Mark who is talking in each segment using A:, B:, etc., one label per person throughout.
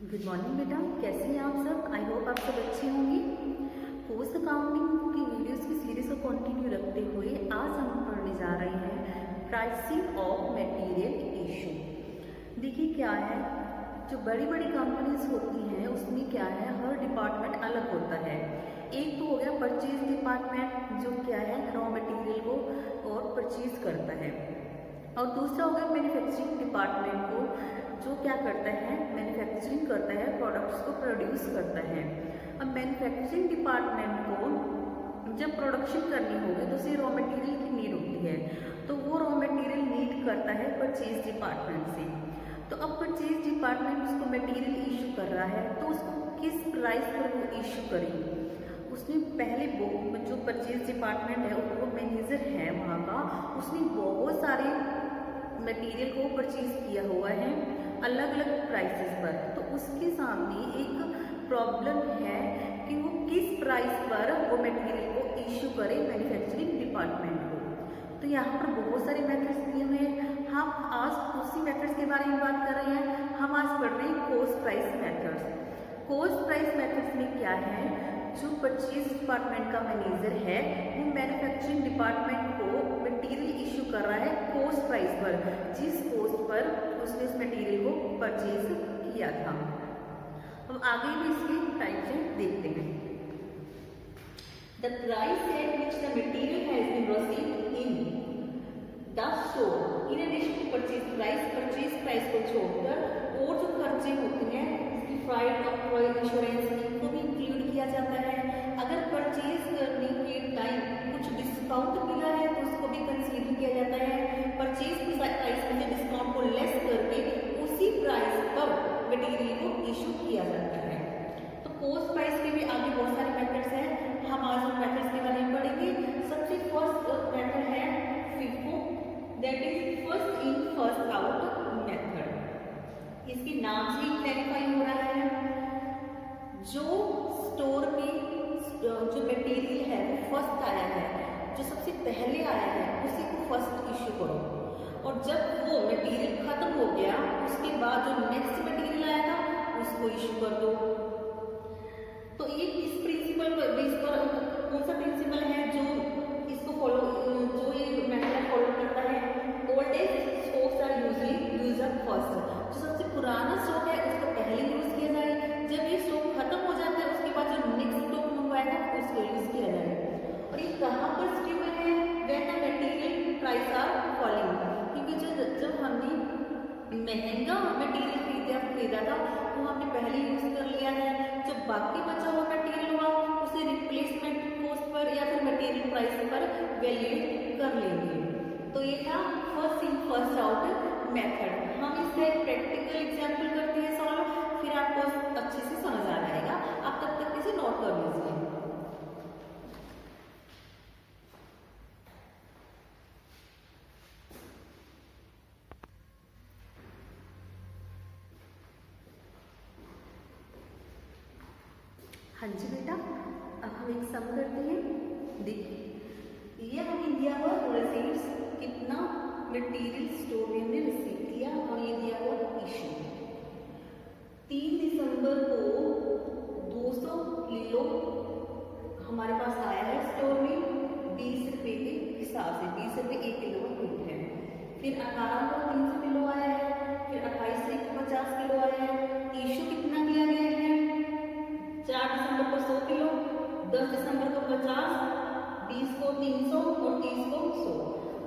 A: Good morning बेटा, कैसे हैं आप सब। आई होप आप सब अच्छे होंगे। पोस्ट अकाउंटिंग की वीडियोस की सीरीज को कंटिन्यू रखते हुए आज हम पढ़ने जा रहे हैं प्राइसिंग ऑफ मटेरियल इशू। देखिए क्या है, जो बड़ी बड़ी कंपनीज होती हैं उसमें क्या है, हर डिपार्टमेंट अलग होता है। एक तो हो गया परचेज डिपार्टमेंट, जो क्या है रॉ मटेरियल को और परचेज करता है, और दूसरा हो गया मैन्युफैक्चरिंग डिपार्टमेंट को, जो क्या करता है मैन्युफैक्चरिंग करता है, प्रोडक्ट्स को प्रोड्यूस करता है। अब मैन्युफैक्चरिंग डिपार्टमेंट को जब प्रोडक्शन करनी होगी तो उसे रॉ मटेरियल की नीड होती है, तो वो रॉ मटेरियल नीड करता है परचेज डिपार्टमेंट से। तो अब परचेज डिपार्टमेंट उसको मटेरियल इशू कर रहा है, तो उसको किस प्राइस पर वो इशू करेगी। उसने पहले जो परचेज डिपार्टमेंट है वो मैनेजर है वहाँ का, उसने बहुत सारे मटेरियल को परचेज किया हुआ है अलग अलग प्राइसेस पर। तो उसके सामने एक प्रॉब्लम है कि वो किस प्राइस पर वो मटेरियल को इशू करे मैन्युफैक्चरिंग डिपार्टमेंट को। तो यहाँ पर बहुत सारे मेथड्स दिए हुए हैं, हम आज उसी मेथड्स के बारे में बात कर रहे हैं। हम आज पढ़ रहे हैं cost price methods. Cost price methods में क्या है, जो परचेज डिपार्टमेंट का मैनेजर है वो मैन्युफैक्चरिंग डिपार्टमेंट को मटेरियल इशू कर रहा है कॉस्ट प्राइस पर, जिस कॉस्ट पर उसने उस मटेरियल को परचेज किया था। अब आगे भी इसके टाइप्स देखते हैं। The price at which the material has been received in the store in addition to purchase price को छोड़कर और जो खर्चे होते हैं इसकी फ्राइट और इंश्योरेंस इनको भी इंक्लूड किया जाता है। अगर परचेज करने के टाइम कुछ डिस्काउंट मिला है तो उसको भी कंसीडर किया जाता है। परचेज प्राइस में डिस्काउंट को लेस करके उसी प्राइस पर मटेरियल को इशू किया जाता है। तो कॉस्ट प्राइस के भी आगे बहुत सारे मेथड्स हैं, हम आज उन मेथड्स के बारे में पढ़ेंगे। सबसे फर्स्ट मेथड है FIFO, that is first in first out method. इसके नाम से ही क्लैरिफाई हो रहा है, जो स्टोर में जो मटेरियल है वो फर्स्ट आया है, जो सबसे पहले आया है उसी को फर्स्ट इशू करो, और जब वो मटेरियल खत्म हो गया उसके बाद जो नेक्स्ट मटेरियल आया था उसको इशू कर दो। तो ये इस प्रिंसिपल बेस पर कौन सा प्रिंसिपल है जो इसको फॉलो, जो ये मेथड फॉलो करता है, old age stocks are usually used up first. जो सबसे पुराना स्टॉक है उसको पहले यूज किया जाए, जब ये स्टॉक खत्म हो जाता है उसके बाद जो नेक्स्ट स्टॉक मंगवाएगा उसको यूज किया जाए। और ये कहाँ पर स्टेबल है, when the material price are falling, क्योंकि जब हमने महंगा मटेरियल खरीदा था वो हमने पहले यूज कर लिया है, जो बाकी बचा हुआ मटेरियल हुआ उसे रिप्लेसमेंट कॉस्ट पर या फिर मटेरियल प्राइस पर वैल्यूएट कर लेंगे। तो ये था first in first out method. हम इसका एक प्रैक्टिकल एग्जांपल करते हैं सॉल्व, फिर आपको अच्छे से समझ आ जाएगा। आप तब तक इसे नोट कर लीजिए। हाँ जी बेटा, अब हम एक सम करते हैं। देखिए ये हमें दिया हुआ रिसीट्स, कितना मटेरियल स्टोर में हमने रिसीव किया, और ये दिया हुआ इशू 3 दिसंबर को 200 किलो हमारे पास आया है स्टोर में 20 रुपये के हिसाब से, 20 रुपये 1 किलो का रेट है। फिर 18 को 300 किलो आया है, फिर 28 को 50 किलो आया है। इशू कितना किया गया है, 4 दिसंबर को 100 किलो, 10 दिसंबर को 50, 20 को 300 और 30 को 100।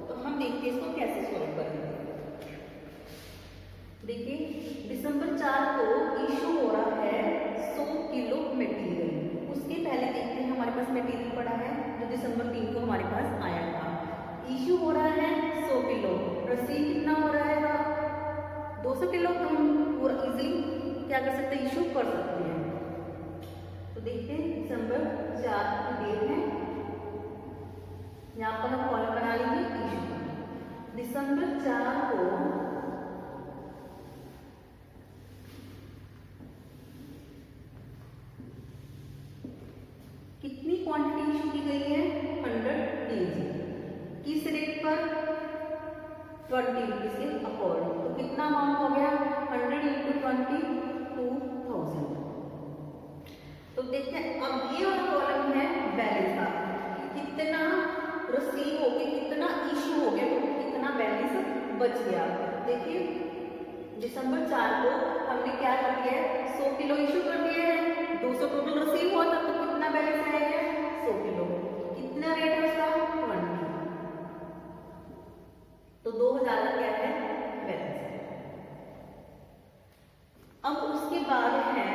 A: तो हम देखते हैं इसको कैसे सॉल्व करेंगे। देखिए दिसंबर 4 को इशू हो रहा है 100 किलो मटेरियल। उसके पहले देखते हैं हमारे पास मटेरियल पड़ा है जो दिसंबर 3 को हमारे पास आया था। इशू हो रहा है 100 किलो, रसीद कितना हो रहा है 200 किलो। तो हम पूरा इजीली क्या कर सकते हैं, इशू कर सकते हैं। तो देखते हैं दिसंबर 4 की डेट है, यहाँ पर हम कॉलम बना लेंगे इशू। दिसंबर 4 को कितनी क्वांटिटी इशू की गई है, 100 kg। किस रेट पर, 20 रुपीज के अकॉर्डिंग। तो कितना अमाउंट हो गया, 100 × 20 2000। किया। देखिए दिसंबर 4 को हमने क्या कर दिया है, 100 किलो इशू कर दिया है, 200 टोटल रिसीव हुआ था, तो कितना बैलेंस रहेगा 100 किलो। कितना रेट है उसका 20, तो 2000 का क्या है बैलेंस। अब उसके बाद है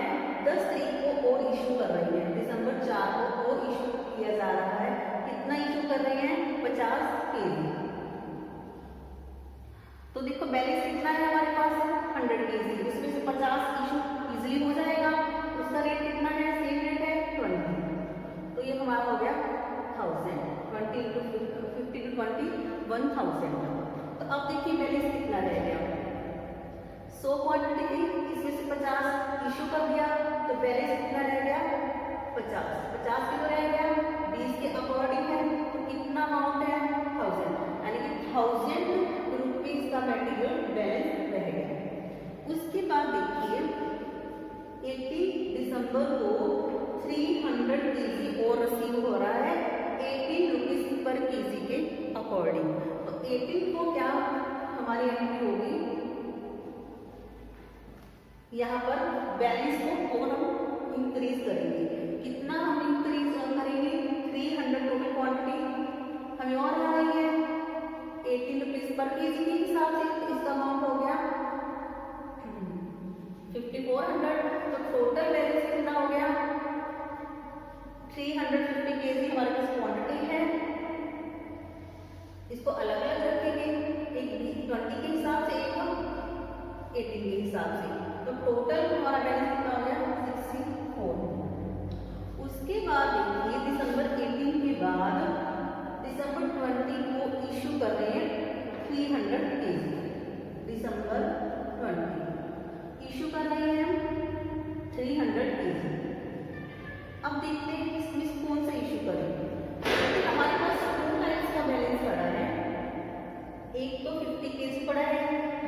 A: 10 तारीख को और इशू कर रही है, दिसंबर 4 को और इशू किया जा रहा है। कितना इशू कर रही है 50 केजी। तो देखो बैलेंस कितना है हमारे पास 100 केजी, उसमें से 50 इशू इजीली हो जाएगा। उसका रेट कितना है, सेम रेट है 20, तो ये हमारा हो गया 1000, 20 × 50 × 20 1000। तो अब देखिए बैलेंस कितना रह गया, 100 क्वांटिटी थी, इसमें से 50 इशू कर दिया, तो बैलेंस कितना रह गया 50 किलो रह गया, 20 के अकॉर्डिंग है, तो कितना अमाउंट है 1000, यानी कि 1000 रुपीज का मटेरियल बैलेंस रह गया। उसके बाद देखिए 18 दिसंबर को 300 केजी और रिसीव हो रहा है 18 रुपीज पर केजी के अकॉर्डिंग। तो 18 को क्या हमारी एंट्री होगी, यहाँ पर बैलेंस को और हम इंक्रीज करेंगे। कितना हम इंक्रीज करेंगे, 300 टोटल क्वांटिटी हमें और आ रही है 18 रुपीज पर केजी के हिसाब से, इसका अमाउंट हो गया 5400। तो टोटल बैलेंस कितना हो गया 350 केजी हमारे पास क्वांटिटी है। इसको अलग अलग रखेंगे, एक 20 के हिसाब से, एक 18 के हिसाब से, तो टोटल हमारा बैलेंस कितना हो गया 64। उसके बाद देखिए दिसंबर 18 के बाद दिसंबर 20 को इशू कर रहे हैं 300 केजी। दिसंबर 20 इशू कर रहे हैं 300 केजी। अब देखते हैं इसमें कौन सा इशू करेंगे। तो हमारे पास 2 टाइप्स का बैलेंस पड़ा है, एक तो 50 केजी पड़ा है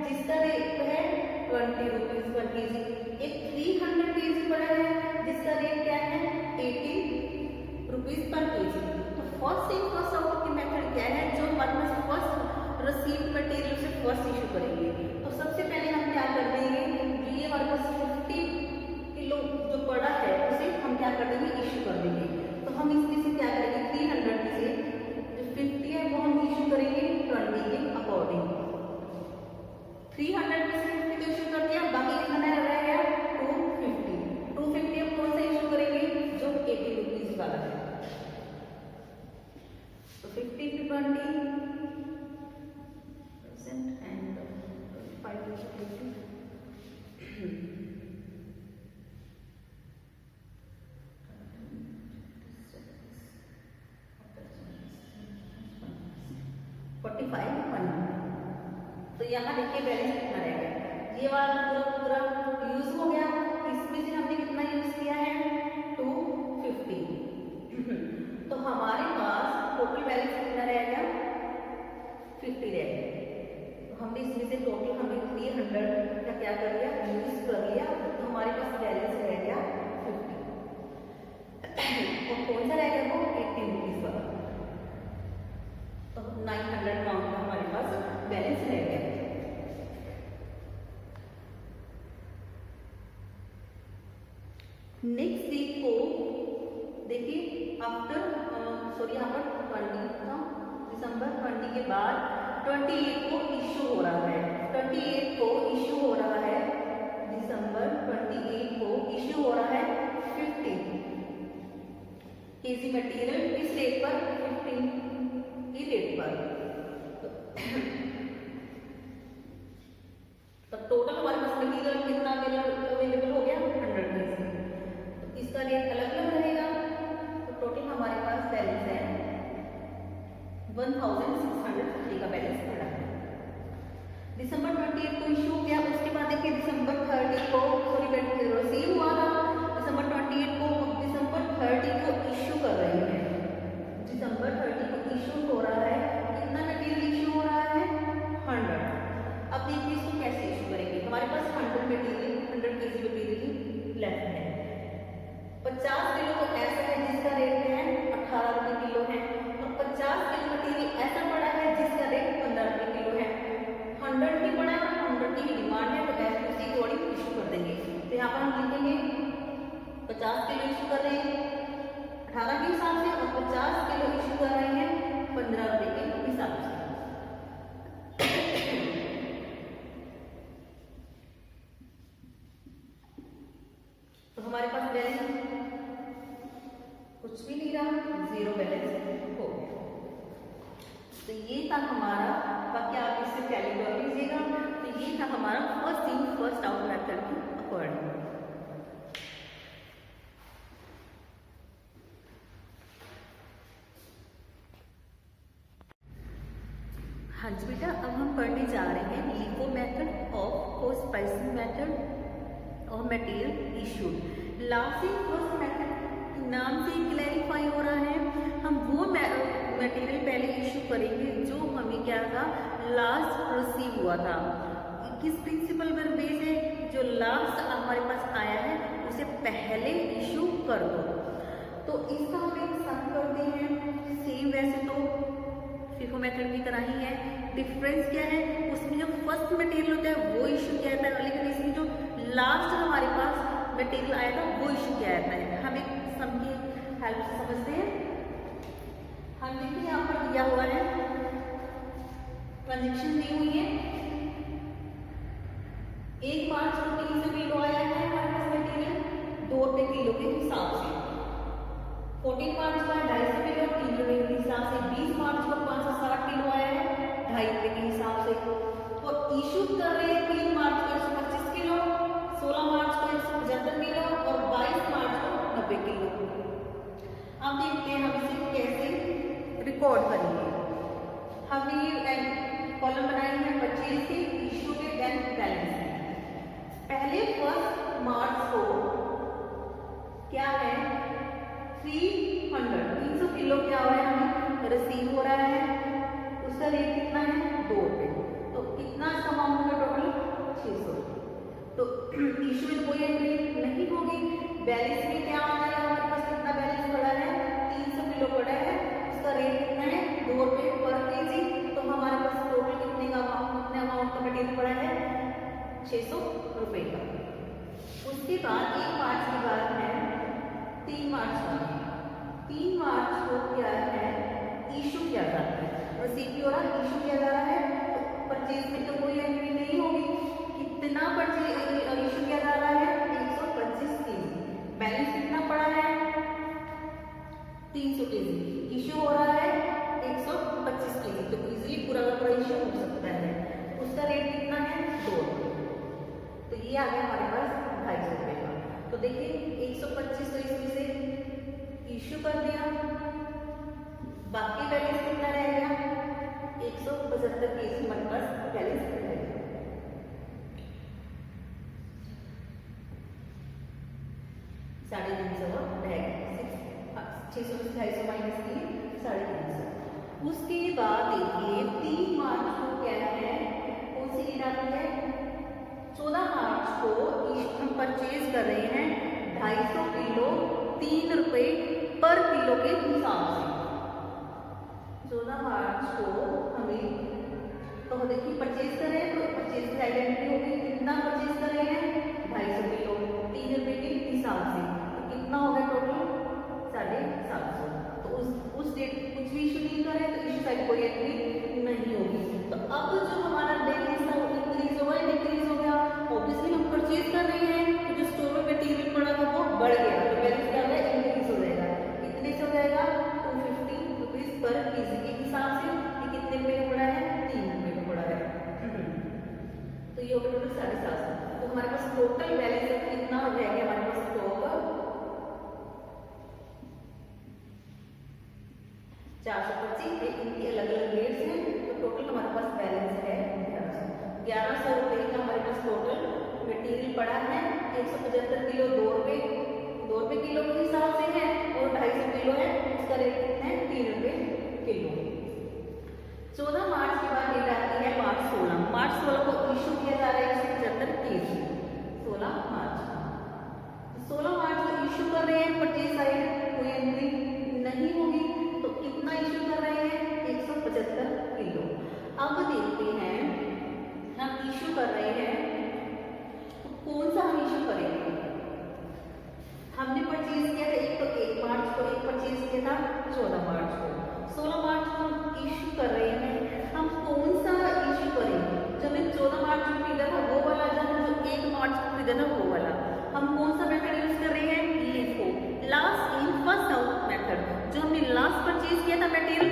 A: जिसका रेट है 20 रुपीज पर केजी, एक 300 केजी पड़ा है जिसका रेट क्या है 18 रुपीज पर केजी। तो फर्स्ट इन फर्स्ट आउट की मेथड क्या है, जो हमारे पास फर्स्ट रिसीव मटेरियल से फर्स्ट इशू करेंगे। तो सबसे पहले हम क्या कर देंगे, जो ये हमारे पास 50 किलो जो पड़ा है उसे हम क्या कर देंगे इशू कर देंगे। तो हम इसमें से क्या करेंगे 300 में से जो 50 है वो हम इशू करेंगे 20 के अकॉर्डिंग। 300 में से 50 को इशू कर दिया, बाकी कितना रह गया 250। 250 हम कौन सा इशू करेंगे, जो 80 रुपीज वाला है। तो 50 × 20 and 5 × 50 45। तो यहाँ देखिए बैलेंस कितना रह गया, ये वाला पूरा यूज हो गया। इसमें से हमने कितना यूज किया है 250। तो हमारे पास टोटल बैलेंस कितना रह गया 50 रह गया। तो हमने इसमें से टोटल हमें 300 का क्या कर लिया यूज कर लिया, तो हमारे पास बैलेंस रह गया 50। और कौन सा रह गया वो 80 रुपीज वाला। तो 900 अमाउंट का हमारे पास बैलेंस रह गया। नेक्स्ट वीक को देखिए आफ्टर यहाँ पर 20 था, दिसंबर 20 के बाद 28 को इशू हो रहा है। 28 को इशू हो रहा है, दिसंबर 28 को इशू हो रहा है 50 केजी मटेरियल। किस रेट पर 15 की रेट पर। तो टोटल हमारे पास मटेरियल कितना अवेलेबल हो गया 100 केजी। तो इसका रेट अलग अलग रहेगा। तो टोटल हमारे पास बैलेंस है 1650 का बैलेंस पड़ा है। दिसंबर 28 को इशू हो गया। उसके बाद देखिए दिसंबर 30 को रिसीव हुआ था। दिसंबर 28 को दिसंबर 30 को इशू कर रहे हैं। दिसंबर 30 को इशू हो रहा है, कितना मटेरियल इशू हो रहा है 100। अब देखिए इसको कैसे इशू करेंगे। हमारे पास 100 मटेरियल 100 केजी मटेरियल लेफ्ट है। 50 किलो तो ऐसा है जिसका रेट है 18 रुपये किलो है, और 50 किलो मटेरियल ऐसा पड़ा है जिसका रेट 15 रुपये किलो है। 100 50 किलो इशू कर रहे हैं 18 के हिसाब से और 50 किलो इशू कर रहे हैं 15 रुपए के हिसाब से। तो हमारे पास बैलेंस कुछ भी नहीं रहा, जीरो बैलेंस हो गया। तो ये था हमारा, बाकी आप इसे टैली कर लीजिएगा। तो ये था हमारा first in first out method के अकॉर्डिंग। हाँ जी बेटा, अब हम पढ़ने जा रहे हैं LIFO method of cost pricing method और material issued. Last in first method नाम से क्लैरिफाई हो रहा है, हम वो मटेरियल पहले इशू करेंगे जो हमें क्या था, लास्ट रिसीव हुआ था। किस प्रिंसिपल पर बेस है, जो लास्ट हमारे पास आया है उसे पहले इशू कर दो। तो इसका हम एक सम करते हैं, सेम वैसे तो FIFO मेथड की तरह ही है। डिफरेंस क्या है, उसमें जो फर्स्ट मटेरियल होता है वो इशू किया जाता है, लेकिन इसमें जो लास्ट हमारे पास मटेरियल आया था वो इशू किया जाता है। हम एक सम की हेल्प से समझते हैं। हम देखिए यहाँ पर दिया हुआ है, ट्रांजेक्शन दी हुई है, 1 मार्च को 300 किलो आया है हमारे पास मटेरियल 2 रुपए किलो के हिसाब से। 14 मार्च को 250 किलो 3 रुपए के हिसाब से। 20 मार्च को 560 किलो आया है 2.5 रुपए के हिसाब से। और इशू कर रहे हैं 3 मार्च को 125 किलो, 16 मार्च को 175 किलो और 22 मार्च को 90 किलो। अब देखते हैं हम इसे कैसे रिकॉर्ड करेंगे। हमने ये कॉलम बनाए हैं परचेज के, इशू के, देन बैलेंस के। पहले 1 मार्च को क्या है, 300 किलो क्या हो रहा है, हमें रिसीव हो रहा है। उसका रेट कितना है, 2 रुपए। तो कितना इसका अमाउंट होगा टोटल, 600। तो इशू में कोई एंट्री नहीं होगी। बैलेंस में क्या आ जाएगा, हमारे पास कितना बैलेंस पड़ा है, 300 किलो पड़ा है, उसका रेट कितना है, 2 रुपए पर केजी। तो हमारे पास टोटल कितने अमाउंट का मटेरियल पड़ा है, 600 रुपए का। उसके बाद 1 मार्च की बात है, 3 मार्च को 3 मार्च को क्या है, इशू किया जा रहा है, रिसीव हो रहा है, इशू किया जा रहा है। तो परचेज में तो कोई एंट्री नहीं होगी। कितना परचेज इशू किया जा रहा है, 125 केजी। बैलेंस कितना पड़ा है, 300 केजी। इशू हो रहा है 125 केजी, तो इजीली पूरा का पूरा इशू हो सकता है। उसका रेट कितना है, 2 रुपए। तो ये आ गया हमारे पास 250 रुपए का। तो देखिए 125 तो इसमें से इशू कर दिया, बाकी बैलेंस कितना रह गया, 175 केजी हमारे पास बैलेंस रह गया। 350 और रह गया 600 में 250 माइनस किए 350। उसके बाद देखिए 3 मार्च को क्या है, कौन सी डेट आती है, 14 मार्च को हम परचेज कर रहे हैं 250 किलो 3 रुपए पर किलो के हिसाब से। 14 मार्च को हमें, तो देखिए परचेज कर रहे हैं, तो परचेज की आइडेंटिटी होगी, कितना परचेज कर रहे हैं, 250 किलो 3 रुपए के हिसाब से। तो कितना होगा टोटल, 750। तो उस डेट कुछ भी इशू नहीं कर रहे, तो इशू साइड कोई एंट्री नहीं होगी। तो अब जो हमारा बैलेंस था वो इंक्रीज हो गया, डिक्रीज हो गया। ऑब्वियसली हम परचेज कर रहे हैं, तो जो स्टोर में मटेरियल पड़ा था वो बढ़ गया, तो बैलेंस क्या होगा, इंक्रीज हो जाएगा। कितने से हो जाएगा, 250 रुपीज पर केजी के हिसाब से। ये कितने रुपए का पड़ा है, 3 रुपए का पड़ा है। तो ये होगा टोटल 750। तो हमारे पास टोटल बैलेंस कितना हो जाएगा, हमारे पास स्टॉक 425। इनकी अलग अलग रेट्स हैं, तो टोटल हमारे पास बैलेंस है 1100 रुपए का हमारे पास टोटल मटेरियल पड़ा है। 175 किलो 2 रुपए किलो के हिसाब से है, और 250 किलो है, उसका रेट कितना है, 3 रुपए किलो। 14 मार्च के बाद डेट आती है मार्च 16। मार्च 16 को इशू किया जा रहा है 175 केजी। 16 मार्च को इशू कर रहे हैं, परचेज साइड कोई एंट्री नहीं होगी। तो कितना इशू कर रहे हैं, 175 किलो। अब देखते हैं हम इशू कर रहे हैं, तो कौन सा हम इशू करेंगे। हमने मार्च को एक परचेज किया था, 14 मार्च को, 16 मार्च को हम इशू कर रहे हैं। हम कौन सा इशू करेंगे? जो हमें 14 मार्च को खरीदा था वो वाला, जब जो 1 मार्च को खरीदा था वो वाला। हम कौन सा मेथड यूज कर रहे हैं? LIFO, last in first out method. जो हमने लास्ट परचेज किया था मटेरियल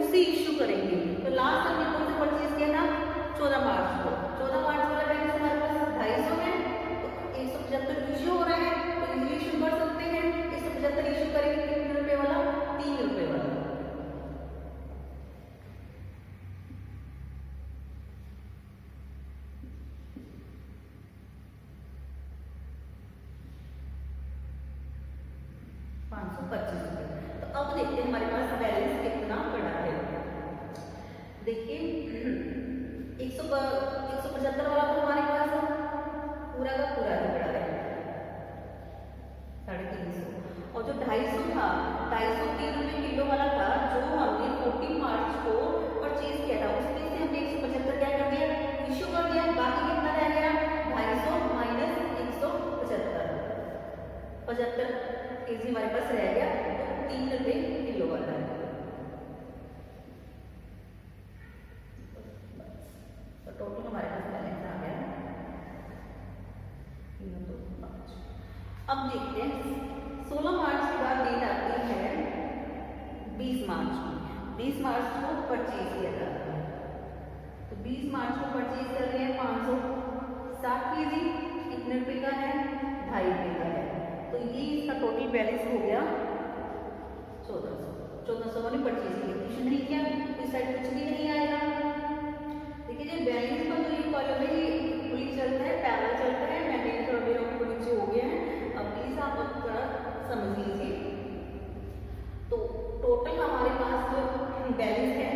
A: उसी इशू करेंगे। तो लास्ट हमने कौन सा परचेज किया था? 14 मार्च को। 14 मार्च वाला बैलेंस हमारे पास 250 है, तो 175 इशू हो रहा है, तो इजीली इशू कर सकते हैं। 175 इशू करेंगे कितने रुपए वाला? 3 रुपए वाला। ₹525। तो अब देखते हैं हमारे पास बैलेंस कितना पड़ा है। देखिए 175 वाला तो हमारे पास पूरा का पूरा ही पड़ा है 350, और जो 250 था, 250 ₹3 किलो वाला था, जो हमने 14 मार्च को परचेज किया था, उसमें से हमने 175 क्या कर दिया? इशू कर दिया। बाकी कितना रह गया? 250 माइनस 175, 75 केजी हमारे पास रह गया, तो ₹3 किलो वाला है। तो टोटल हमारे पास बैलेंस आ गया 3, 2, 5। अब देखते हैं 16 मार्च के बाद डेट आती है 20 मार्च की। 20 मार्च को परचेज किया जाता है, तो 20 मार्च को परचेज कर रहे हैं 560 केजी। कितने रुपए का है? ₹2.5 का है। तो ये इसका टोटल बैलेंस हो गया 1400 मैंने परचेज किया, इशू नहीं किया, इस साइड कुछ भी नहीं आएगा। देखिए जो बैलेंस का जो ये कॉलम है ये इक्वली चलता है, पैरेलल चलता है। मैंने थोड़ा मेरा ऊपर नीचे हो गया है, अब प्लीज आप थोड़ा समझ लीजिए। तो टोटल हमारे पास जो बैलेंस है